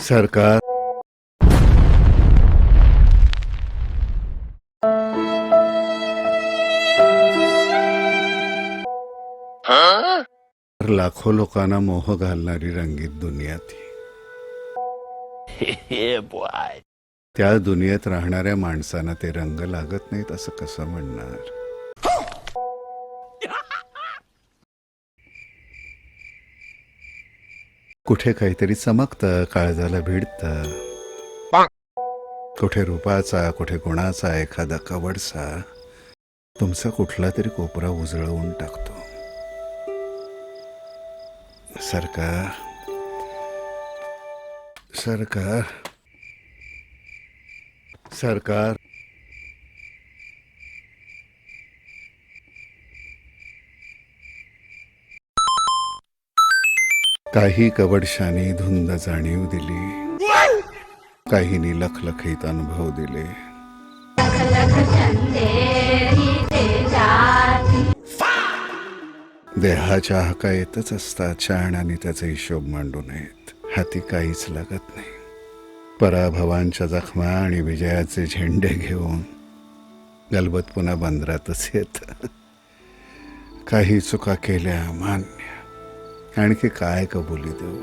सरकार लाखो लोकांना मोह घालणारी रंगीत दुनिया ती. त्या दुनियेत राहणाऱ्या माणसांना ते रंग लागत नाहीत असं कसं म्हणणार? कुठे काहीतरी चमकतं, काळजाला भिडतं. कुठे रूपाचा, कुठे गुणाचा एखादा कवडसा तुमचा कुठला तरी कोपरा उजळवून टाकतो. सरकार सरकार सरकार काही कवडशानी धुंद जाणीव दिली, काहींनी लखलखीत अनुभव दिले. देहाच्या हाका येतच असतात, शहाण्याने त्याचे हिशोब मांडू नयेत. हाती काहीच लागत नाही. पराभवांच्या जखमा आणि विजयाचे झेंडे घेऊन गलबत पुन्हा बंदरातच येत. काही चुका केल्या मान्य, आणखी काय कबुली देऊ?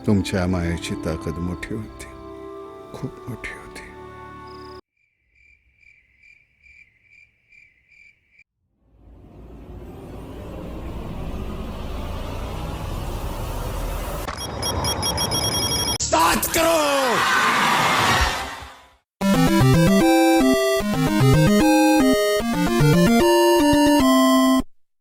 तुमच्या मायेची ताकद मोठी होती, खूप मोठी होती.